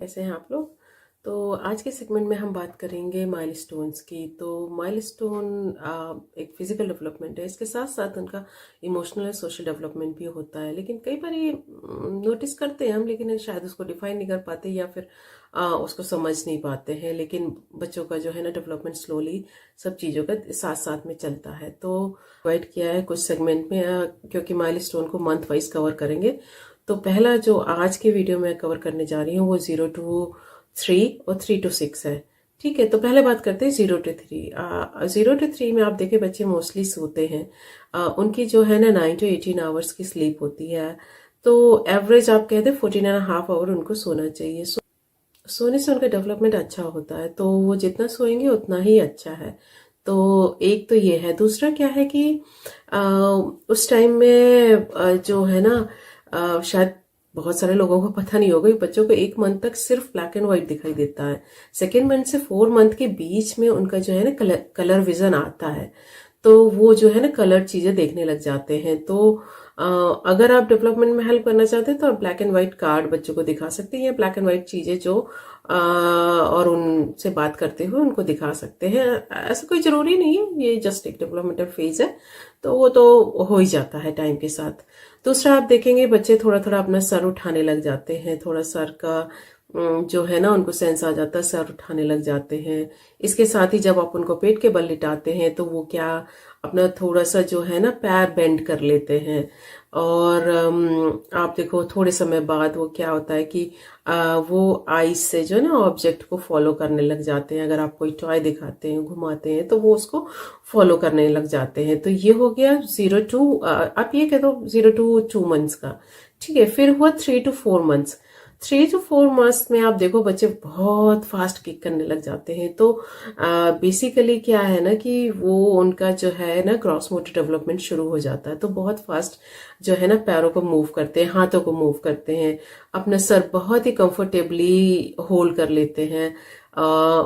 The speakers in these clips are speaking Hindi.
कैसे हैं आप लोग। तो आज के सेगमेंट में हम बात करेंगे माइलस्टोन्स की। तो माइलस्टोन एक फिजिकल डेवलपमेंट है, इसके साथ साथ उनका इमोशनल और सोशल डेवलपमेंट भी होता है। लेकिन कई बार ये नोटिस करते हैं हम, लेकिन शायद उसको डिफाइन नहीं कर पाते या फिर उसको समझ नहीं पाते हैं। लेकिन बच्चों का जो है ना डेवलपमेंट स्लोली सब चीज़ों का साथ साथ में चलता है। तो डिवाइड किया है कुछ सेगमेंट में, क्योंकि माइलस्टोन को मंथ वाइज कवर करेंगे। तो पहला जो आज के वीडियो में कवर करने जा रही हूँ वो 0 to 3 और 3 to 6 है। ठीक है, तो पहले बात करते हैं 0 to 3। 0 to 3 में आप देखें बच्चे मोस्टली सोते हैं। उनकी जो है ना 9 to 18 आवर्स की स्लीप होती है। तो एवरेज आप कहते हैं 14.5 आवर उनको सोना चाहिए। सोने से उनका डेवलपमेंट अच्छा होता है, तो वो जितना सोएंगे उतना ही अच्छा है। तो एक तो ये है। दूसरा क्या है कि उस टाइम में जो है ना शायद बहुत सारे लोगों को पता नहीं होगा कि बच्चों को 1 मंथ तक सिर्फ ब्लैक एंड व्हाइट दिखाई देता है। 2nd मंथ से 4 मंथ के बीच में उनका जो है ना कलर विजन आता है। तो वो जो है ना कलर चीजें देखने लग जाते हैं। तो अगर आप डेवलपमेंट में हेल्प करना चाहते हैं तो आप ब्लैक एंड व्हाइट कार्ड बच्चों को दिखा सकते हैं, या ब्लैक एंड व्हाइट चीजें जो और उनसे बात करते हुए उनको दिखा सकते हैं। ऐसा कोई जरूरी नहीं है, ये जस्ट एक डेवलपमेंटल फेज है, तो वो तो हो ही जाता है टाइम के साथ। दूसरा आप देखेंगे बच्चे थोड़ा थोड़ा अपना सर उठाने लग जाते हैं। थोड़ा सर का जो है ना उनको सेंस आ जाता है, सर उठाने लग जाते हैं। इसके साथ ही जब आप उनको पेट के बल लिटाते हैं तो वो क्या अपना थोड़ा सा जो है ना पैर बेंड कर लेते हैं। और आप देखो थोड़े समय बाद वो क्या होता है कि वो आईज से जो है ना ऑब्जेक्ट को फॉलो करने लग जाते हैं। अगर आप कोई टॉय दिखाते हैं, घुमाते हैं, तो वो उसको फॉलो करने लग जाते हैं। तो ये हो गया 0 to आप ये कह दो 0 to 2 मंथ्स का। ठीक है, फिर हुआ 3 to 4 मंथ्स। 3 to 4 मंथ्स में आप देखो बच्चे बहुत फास्ट किक करने लग जाते हैं। तो बेसिकली क्या है ना कि वो उनका जो है ना क्रॉस मोटर डेवलपमेंट शुरू हो जाता है। तो बहुत फास्ट जो है ना पैरों को मूव करते हैं, हाथों को मूव करते हैं, अपना सर बहुत ही कंफर्टेबली होल्ड कर लेते हैं,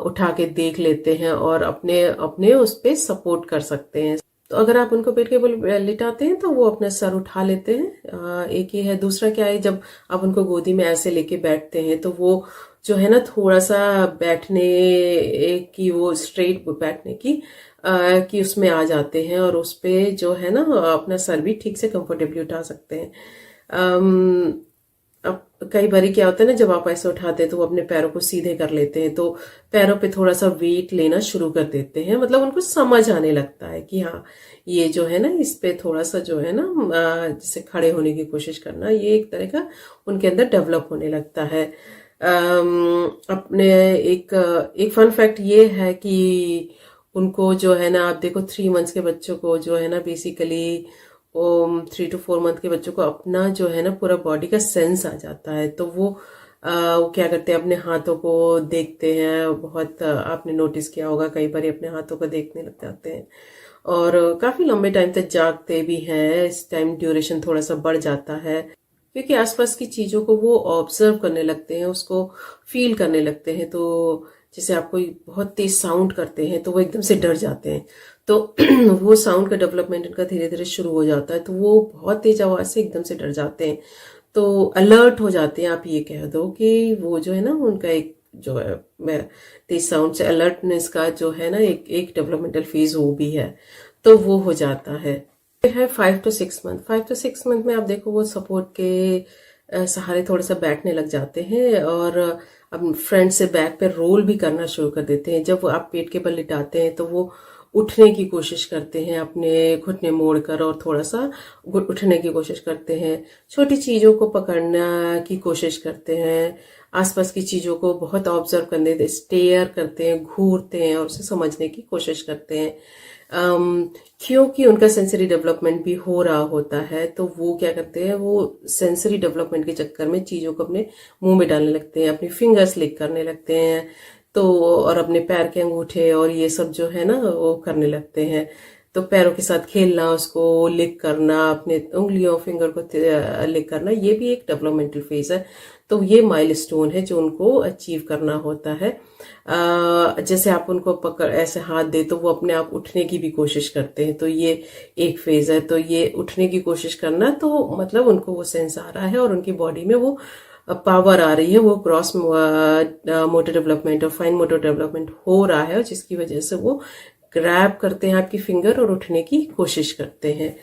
उठा के देख लेते हैं और अपने अपने उस पे सपोर्ट कर सकते हैं। तो अगर आप उनको पेट के बल लिटाते हैं तो वो अपना सर उठा लेते हैं। एक ये है। दूसरा क्या है, जब आप उनको गोदी में ऐसे लेके बैठते हैं तो वो जो है ना थोड़ा सा बैठने की, वो स्ट्रेट बैठने की उसमें आ जाते हैं और उस पे जो है ना अपना सर भी ठीक से कंफर्टेबली उठा सकते हैं। अब कई बार क्या होता है ना, जब आप ऐसे उठाते हैं तो वो अपने पैरों को सीधे कर लेते हैं, तो पैरों पे थोड़ा सा वेट लेना शुरू कर देते हैं। मतलब उनको समझ आने लगता है कि हाँ ये जो है ना इस पे थोड़ा सा जो है ना जैसे खड़े होने की कोशिश करना, ये एक तरह का उनके अंदर डेवलप होने लगता है। अपने एक फन फैक्ट ये है कि उनको जो है ना आप देखो 3 मंथ्स के बच्चों को जो है ना बेसिकली 3 to 4 मंथ के बच्चों को अपना जो है ना पूरा बॉडी का सेंस आ जाता है। तो वो क्या करते हैं, अपने हाथों को देखते हैं। बहुत आपने नोटिस किया होगा, कई बार अपने हाथों को देखने लग जाते हैं और काफी लंबे टाइम तक जागते भी हैं। इस टाइम ड्यूरेशन थोड़ा सा बढ़ जाता है क्योंकि आसपास की चीजों को वो ऑब्जर्व करने लगते हैं, उसको फील करने लगते हैं। तो जैसे आप कोई बहुत तेज साउंड करते हैं तो वो एकदम से डर जाते हैं। तो वो साउंड का डेवलपमेंट उनका धीरे धीरे शुरू हो जाता है, तो वो बहुत तेज आवाज से एकदम से डर जाते हैं, तो अलर्ट हो जाते हैं। आप ये कह दो कि वो जो है ना उनका एक जो है तेज साउंड से अलर्टनेस का जो है ना एक डेवलपमेंटल फेज वो भी है, तो वो हो जाता है। फिर है 5 to 6 मंथ। 5 to 6 मंथ में आप देखो वो सपोर्ट के सहारे थोड़ा सा बैठने लग जाते हैं और अब फ्रंट से बैक पे रोल भी करना शुरू कर देते हैं। जब वो आप पेट के बल लिटाते हैं तो वो उठने की कोशिश करते हैं, अपने घुटने मोड़ कर और थोड़ा सा उठने की कोशिश करते हैं। छोटी चीजों को पकड़ने की कोशिश करते हैं, आसपास की चीजों को बहुत ऑब्जर्व करने देते, स्टेयर करते हैं, घूरते हैं और उसे समझने की कोशिश करते हैं। क्योंकि उनका सेंसरी डेवलपमेंट भी हो रहा होता है, तो वो क्या करते हैं, वो सेंसरी डेवलपमेंट के चक्कर में चीजों को अपने मुंह में डालने लगते हैं, अपनी फिंगर्स लिक करने लगते हैं, तो और अपने पैर के अंगूठे और ये सब जो है ना वो करने लगते हैं। तो पैरों के साथ खेलना, उसको लिक करना, अपने उंगलियों फिंगर को लिक करना, ये भी एक डेवलपमेंटल फेज है। तो ये माइलस्टोन है जो उनको अचीव करना होता है। जैसे आप उनको पकड़ ऐसे हाथ दे तो वो अपने आप उठने की भी कोशिश करते हैं, तो ये एक फेज है। तो ये उठने की कोशिश करना, तो मतलब उनको वो सेंस आ रहा है और उनकी बॉडी में वो पावर आ रही है, वो क्रॉस मोटर डेवलपमेंट और फाइन मोटर डेवलपमेंट हो रहा है, और जिसकी वजह से वो ग्रैब करते हैं आपकी फिंगर और उठने की कोशिश करते हैं।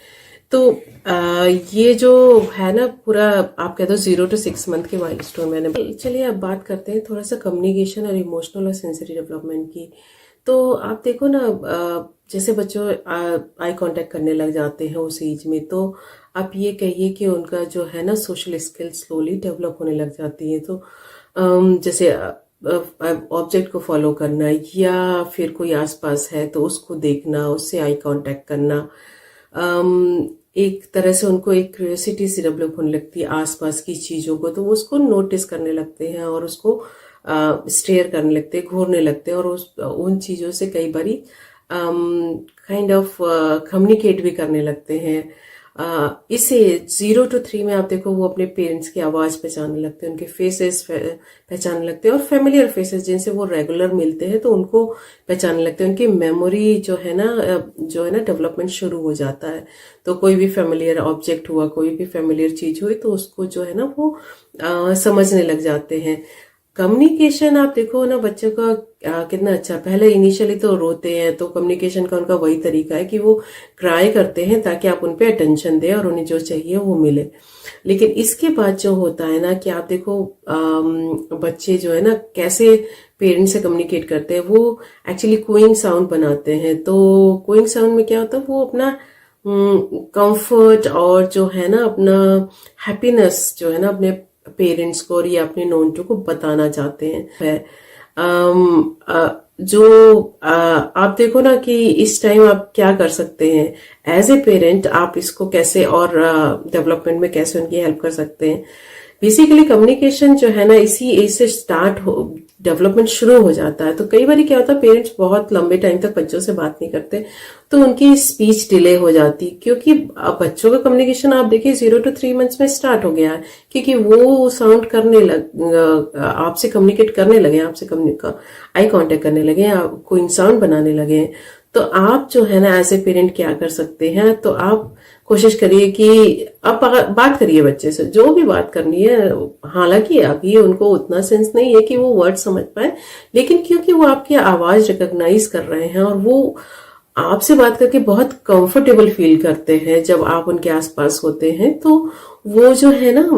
तो ये जो है ना पूरा, आप कह दो 0 to 6 मंथ के माइलस्टोन मैंने। चलिए अब बात करते हैं थोड़ा सा कम्युनिकेशन और इमोशनल और सेंसरी डेवलपमेंट की। तो आप देखो ना, जैसे बच्चों आई कांटेक्ट करने लग जाते हैं उस एज में, तो आप ये कहिए कि उनका जो है ना सोशल स्किल्स स्लोली डेवलप होने लग जाती है। तो जैसे ऑब्जेक्ट को फॉलो करना, या फिर कोई आसपास है तो उसको देखना, उससे आई कांटेक्ट करना, एक तरह से उनको एक क्यूरियोसिटी से डेवलप होने लगती है आसपास की चीज़ों को, तो वो उसको नोटिस करने लगते हैं और उसको स्टेयर करने लगते हैं, घूरने लगते हैं, और उन चीज़ों से कई बारी काइंड ऑफ कम्युनिकेट भी करने लगते हैं। इसे 0 to 3 में आप देखो वो अपने पेरेंट्स की आवाज़ पहचानने लगते हैं, उनके फेसेस पहचानने लगते हैं, और फेमिलियर फेसेस जिनसे वो रेगुलर मिलते हैं तो उनको पहचानने लगते हैं। उनकी मेमोरी जो है ना डेवलपमेंट शुरू हो जाता है। तो कोई भी फेमिलियर ऑब्जेक्ट हुआ, कोई भी फेमिलियर चीज हुई, तो उसको जो है ना वो समझने लग जाते हैं। कम्युनिकेशन आप देखो ना बच्चों का कितना अच्छा, पहले इनिशियली तो रोते हैं, तो कम्युनिकेशन का उनका वही तरीका है कि वो क्राई करते हैं ताकि आप उन पे अटेंशन दें और उन्हें जो चाहिए वो मिले। लेकिन इसके बाद जो होता है ना कि आप देखो बच्चे जो है ना कैसे पेरेंट्स से कम्युनिकेट करते हैं, वो एक्चुअली कूइंग साउंड बनाते हैं। तो कूइंग साउंड में क्या होता है, वो अपना कंफर्ट और जो है ना अपना हैप्पीनेस जो है ना अपने पेरेंट्स को और या अपने नोन्टो को बताना चाहते हैं। आप देखो ना कि इस टाइम आप क्या कर सकते हैं एज ए पेरेंट, आप इसको कैसे और डेवलपमेंट में कैसे उनकी हेल्प कर सकते हैं। बेसिकली कम्युनिकेशन जो है ना इसी एज से स्टार्ट हो, डेवलपमेंट शुरू हो जाता है। तो कई बार क्या होता है, पेरेंट्स बहुत लंबे टाइम तक बच्चों से बात नहीं करते, तो उनकी स्पीच डिले हो जाती, क्योंकि बच्चों का कम्युनिकेशन आप देखिए 0 to 3 मंथ्स में स्टार्ट हो गया है, क्योंकि वो साउंड करने लग, आपसे कम्युनिकेट करने लगे, आपसे आई कांटेक्ट करने लगे, कोई साउंड बनाने लगे। तो आप जो है ना एज ए पेरेंट क्या कर सकते हैं, तो आप कोशिश करिए कि आप बात करिए बच्चे से, जो भी बात करनी है। हालांकि अभी उनको उतना सेंस नहीं है कि वो वर्ड समझ पाए, लेकिन क्योंकि वो आपकी आवाज रिकॉग्नाइज कर रहे हैं और वो आपसे बात करके बहुत कंफर्टेबल फील करते हैं जब आप उनके आसपास होते हैं, तो वो जो है ना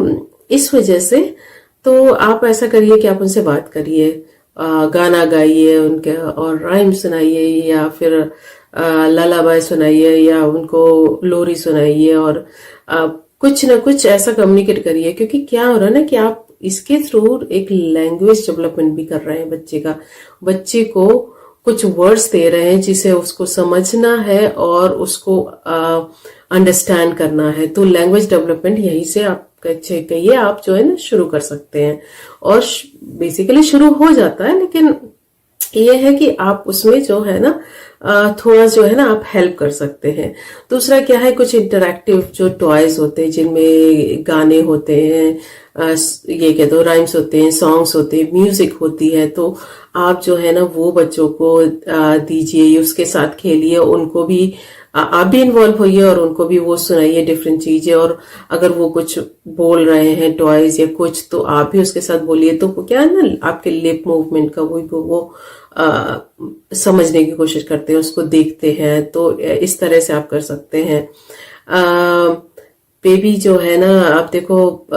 इस वजह से, तो आप ऐसा करिए कि आप उनसे बात करिए, गाना गाइए उनके और राइम सुनाइए, या फिर लालाबाई सुनाइए, या उनको लोरी सुनाइए, और कुछ ना कुछ ऐसा कम्युनिकेट करिए। क्योंकि क्या हो रहा है ना कि आप इसके थ्रू एक लैंग्वेज डेवलपमेंट भी कर रहे हैं बच्चे को कुछ वर्ड्स दे रहे हैं जिसे उसको समझना है और उसको अंडरस्टैंड करना है। तो लैंग्वेज डेवलपमेंट यहीं से आप कहिए आप जो है ना शुरू कर सकते हैं, और बेसिकली शुरू हो जाता है, लेकिन ये है कि आप उसमें जो है ना थोड़ा जो है ना आप हेल्प कर सकते हैं। दूसरा क्या है, कुछ इंटरैक्टिव जो टॉयज होते हैं जिनमें गाने होते हैं, ये कह दो राइम्स होते हैं, सॉन्ग्स होते हैं, म्यूजिक होती है, तो आप जो है ना वो बच्चों को दीजिए, उसके साथ खेलिए, उनको भी आप भी इन्वॉल्व होइए और उनको भी वो सुनाइए डिफरेंट चीजें। और अगर वो कुछ बोल रहे हैं टॉयज या कुछ, तो आप भी उसके साथ बोलिए। तो क्या है ना आपके लिप मूवमेंट का वो समझने की कोशिश करते हैं, उसको देखते हैं। तो इस तरह से आप कर सकते हैं। बेबी जो है ना आप देखो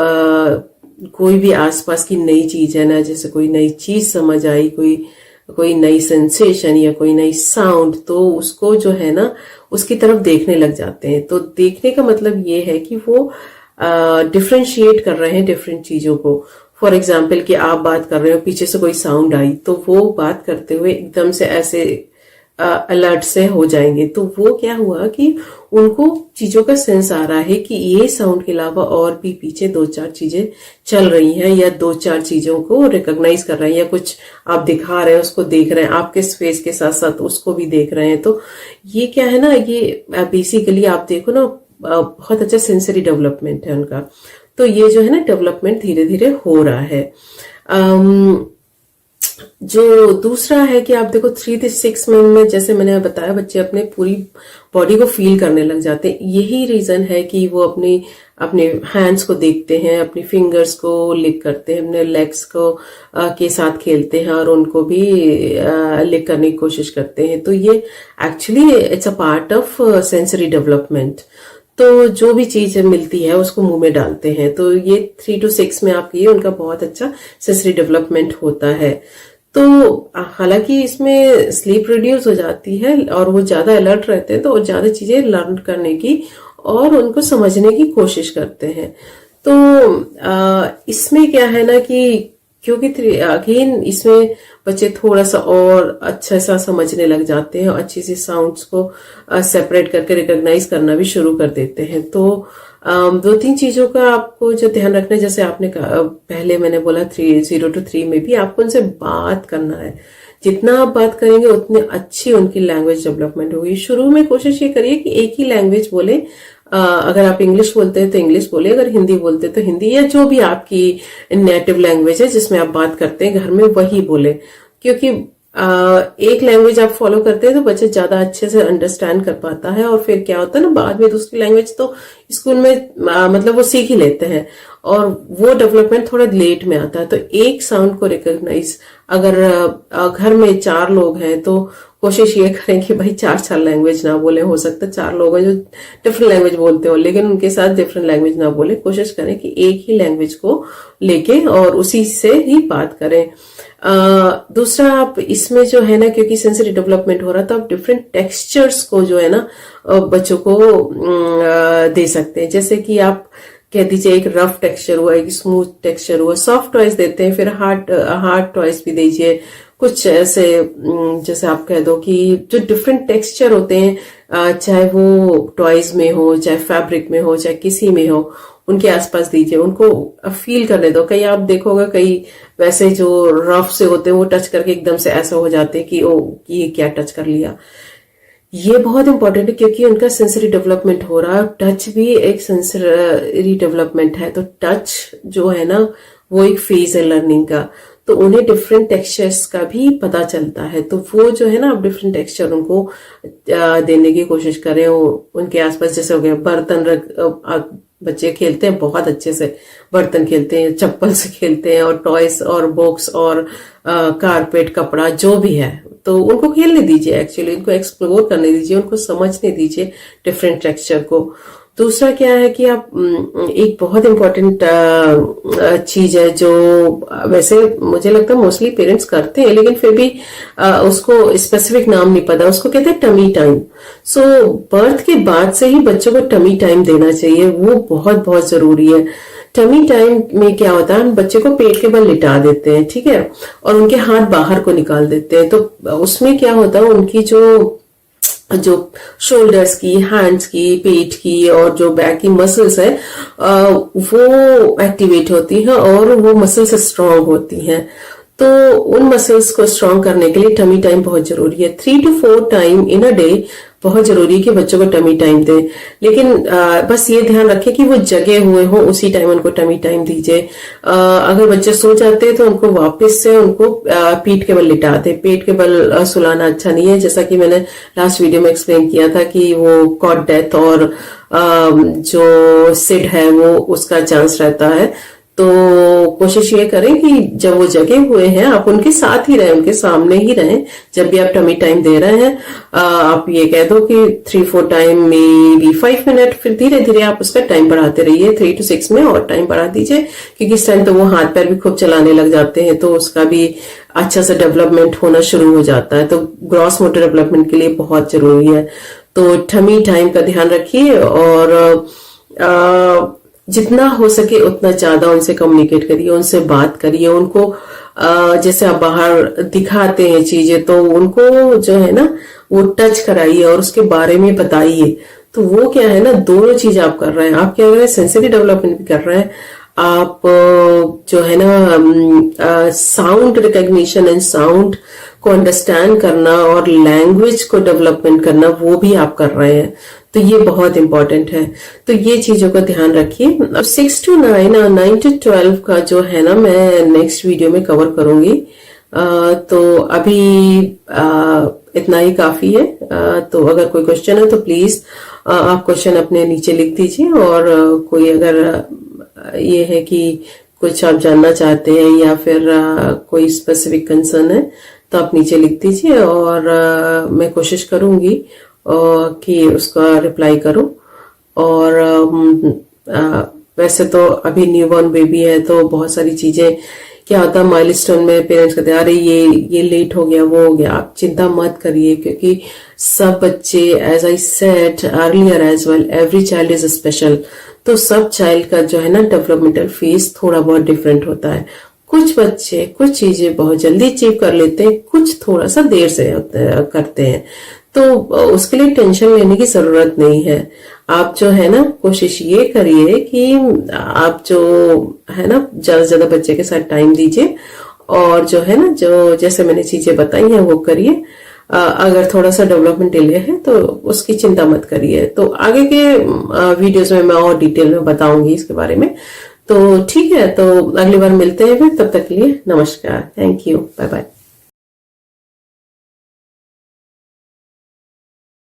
कोई भी आसपास की नई चीज है ना, जैसे कोई नई चीज समझ आई, कोई नई सेंसेशन या कोई नई साउंड, तो उसको जो है ना उसकी तरफ देखने लग जाते हैं। तो देखने का मतलब ये है कि वो डिफ्रेंशिएट कर रहे हैं डिफरेंट चीजों को। फॉर एग्जाम्पल कि आप बात कर रहे हो, पीछे से कोई साउंड आई, तो वो बात करते हुए एकदम से ऐसे अलर्ट से हो जाएंगे। तो वो क्या हुआ कि उनको चीजों का सेंस आ रहा है कि ये साउंड के अलावा और भी पीछे 2-4 चीजें चल रही हैं, या 2-4 चीजों को रिकॉग्नाइज कर रहे हैं, या कुछ आप दिखा रहे हैं उसको देख रहे हैं, आपके फेस के साथ साथ उसको भी देख रहे हैं। तो ये क्या है ना, ये बेसिकली आप देखो ना बहुत अच्छा सेंसरी डेवलपमेंट है उनका। तो ये जो है ना डेवलपमेंट धीरे धीरे हो रहा है। जो दूसरा है कि आप देखो 3 से 6 मंथ में, जैसे मैंने बताया, बच्चे अपने पूरी बॉडी को फील करने लग जाते हैं। यही रीजन है कि वो अपने अपने हैंड्स को देखते हैं, अपनी फिंगर्स को लिक करते हैं, अपने लेग्स को के साथ खेलते हैं और उनको भी लिक करने की कोशिश करते हैं। तो ये actually it's a part of sensory development. तो जो भी चीज मिलती है उसको मुंह में डालते हैं। तो ये 3 to 6 में आप ये उनका बहुत अच्छा सेंसरी डेवलपमेंट होता है। तो हालांकि इसमें स्लीप रिड्यूस हो जाती है और वो ज्यादा अलर्ट रहते हैं, तो ज्यादा चीजें लर्न करने की और उनको समझने की कोशिश करते हैं। तो इसमें क्या है ना कि क्योंकि अगेन इसमें बच्चे थोड़ा सा और अच्छा सा समझने लग जाते हैं और अच्छी सी साउंड्स को सेपरेट करके रिकॉग्नाइज करना भी शुरू कर देते हैं। तो 2-3 चीजों का आपको जो ध्यान रखना है, जैसे आपने कहा पहले मैंने बोला 0 to 3 में भी आपको उनसे बात करना है। जितना आप बात करेंगे उतनी अच्छी उनकी लैंग्वेज डेवलपमेंट होगी। शुरू में कोशिश ये करिए कि एक ही लैंग्वेज बोले। अगर आप इंग्लिश बोलते हैं तो इंग्लिश बोले, अगर हिंदी बोलते हैं तो हिंदी, या जो भी आपकी नेटिव लैंग्वेज है जिसमें आप बात करते हैं घर में वही बोले। क्योंकि एक लैंग्वेज आप फॉलो करते हैं तो बच्चे ज्यादा अच्छे से अंडरस्टैंड कर पाता है, और फिर क्या होता है ना, बाद में दूसरी लैंग्वेज तो स्कूल में मतलब वो सीख ही लेते हैं और वो डेवलपमेंट थोड़ा लेट में आता है। तो एक साउंड को रिकॉग्नाइज, अगर घर में 4 लोग हैं तो कोशिश ये करें कि भाई 4 लैंग्वेज ना बोले। हो सकता है 4 लोग हैं जो डिफरेंट लैंग्वेज बोलते हो, लेकिन उनके साथ डिफरेंट लैंग्वेज ना बोले। कोशिश करें कि एक ही लैंग्वेज को लेके और उसी से ही बात करें। दूसरा, आप इसमें जो है ना, क्योंकि सेंसरी डेवलपमेंट हो रहा है, तो आप डिफरेंट टेक्सचर्स को जो है ना बच्चों को दे सकते हैं। जैसे कि आप कह दीजिए एक रफ टेक्सचर हुआ, एक स्मूथ टेक्सचर हुआ, सॉफ्ट टॉयज देते हैं, फिर हार्ड टॉयज भी दीजिए। कुछ ऐसे जैसे आप कह दो कि जो डिफरेंट टेक्सचर होते हैं, चाहे वो टॉयज में हो, चाहे फैब्रिक में हो, चाहे किसी में हो, उनके आसपास दीजिए, उनको फील करने दो। कई आप देखोगे कई वैसे जो रफ से होते हैं वो टच करके एकदम से ऐसा हो जाते हैं कि ओ ये क्या टच कर लिया। ये बहुत इंपॉर्टेंट है क्योंकि उनका सेंसरी डेवलपमेंट हो रहा है। टच भी एक सेंसरी डेवलपमेंट है। तो टच जो है ना वो एक फेज है लर्निंग का। तो उन्हें डिफरेंट टेक्सचर्स का भी पता चलता है। तो वो जो है ना, आप डिफरेंट टेक्सचर उनको देने की कोशिश करें। उनके आसपास जैसे हो गया बर्तन रख, बच्चे खेलते हैं बहुत अच्छे से, बर्तन खेलते हैं, चप्पल से खेलते हैं, और टॉयस और बॉक्स और कारपेट, कपड़ा जो भी है, तो उनको खेलने दीजिए। एक्चुअली उनको एक्सप्लोर करने दीजिए, उनको समझने दीजिए डिफरेंट टेक्सचर को। दूसरा क्या है कि आप एक बहुत इम्पोर्टेंट चीज है जो वैसे मुझे लगता है मोस्टली पेरेंट्स करते हैं, लेकिन फिर भी उसको स्पेसिफिक नाम नहीं पता, उसको कहते हैं टमी टाइम। सो बर्थ के बाद से ही बच्चों को टमी टाइम देना चाहिए, वो बहुत बहुत जरूरी है। टमी टाइम में क्या होता है, हम बच्चे को पेट के बल लिटा देते हैं, ठीक है, और उनके हाथ बाहर को निकाल देते हैं। तो उसमें क्या होता है, उनकी जो शोल्डर्स की, हैंड्स की, पेट की और जो बैक की मसल्स है वो एक्टिवेट होती हैं और वो मसल्स स्ट्रांग होती हैं। तो उन मसल्स को स्ट्रांग करने के लिए टमी टाइम बहुत जरूरी है। 3 to 4 time in a day बहुत जरूरी है कि बच्चों को टमी टाइम दें। लेकिन बस ये ध्यान रखें कि वो जगे हुए हों, उसी टाइम उनको टमी टाइम दीजिए। अगर बच्चे सो जाते हैं तो उनको वापस से उनको पीठ के बल लिटा दें। पेट के बल सुलाना अच्छा नहीं है, जैसा कि मैंने लास्ट वीडियो में एक्सप्लेन किया था कि वो कॉट डेथ और जो सिड है वो उसका चांस रहता है। तो कोशिश ये करें कि जब वो जगे हुए हैं आप उनके साथ ही रहें, उनके सामने ही रहें। जब भी आप टमी टाइम दे रहे हैं आप ये कह दो कि 3-4 टाइम में भी 5 मिनट, फिर धीरे धीरे आप उसका टाइम बढ़ाते रहिए। 3 to 6 में और टाइम बढ़ा दीजिए, क्योंकि इस टाइम तो वो हाथ पैर भी खूब चलाने लग जाते हैं, तो उसका भी अच्छा सा डेवलपमेंट होना शुरू हो जाता है। तो ग्रॉस मोटर डेवलपमेंट के लिए बहुत जरूरी है। तो टमी टाइम का ध्यान रखिए और जितना हो सके उतना ज्यादा उनसे कम्युनिकेट करिए, उनसे बात करिए। उनको जैसे आप बाहर दिखाते हैं चीजें तो उनको जो है ना वो टच कराइए और उसके बारे में बताइए। तो वो क्या है ना, दोनों चीज आप कर रहे हैं। आप क्या कर रहे हैं, सेंसरी डेवलपमेंट भी कर रहे हैं, आप जो है ना साउंड रिकॉग्निशन एंड साउंड को अंडरस्टैंड करना और लैंग्वेज को डेवलपमेंट करना वो भी आप कर रहे हैं। तो ये बहुत इंपॉर्टेंट है। तो ये चीजों का ध्यान रखिए। अब 6 to 9 और 9 to 12 का जो है ना मैं नेक्स्ट वीडियो में कवर करूंगी। तो अभी इतना ही काफी है। तो अगर कोई क्वेश्चन है तो प्लीज आप क्वेश्चन अपने नीचे लिख दीजिए, और कोई अगर ये है कि कुछ आप जानना चाहते हैं या फिर कोई स्पेसिफिक कंसर्न है तो आप नीचे लिख दीजिए, और मैं कोशिश करूंगी कि उसका रिप्लाई करूं। और वैसे तो अभी न्यूबॉर्न बेबी है तो बहुत सारी चीजें, क्या होता है माइलस्टोन में पेरेंट्स कहते हैं अरे ये लेट हो गया, वो हो गया। आप चिंता मत करिए, क्योंकि सब बच्चे, as I said earlier as well, every child is special. तो सब चाइल्ड का जो है ना डेवलपमेंटल फेज थोड़ा बहुत डिफरेंट होता है। कुछ बच्चे कुछ चीजें बहुत जल्दी अचीव कर लेते हैं, कुछ थोड़ा सा देर से करते हैं। तो उसके लिए टेंशन लेने की जरूरत नहीं है। आप जो है ना कोशिश ये करिए कि आप जो है ना ज्यादा से ज्यादा बच्चे के साथ टाइम दीजिए, और जो है ना जो जैसे मैंने चीजें बताई हैं वो करिए। अगर थोड़ा सा डेवलपमेंट डिले है तो उसकी चिंता मत करिए। तो आगे के वीडियोस में मैं और डिटेल में बताऊंगी इसके बारे में। तो ठीक है, तो अगली बार मिलते हैं फिर, तब तक के लिए नमस्कार, थैंक यू, बाय बाय।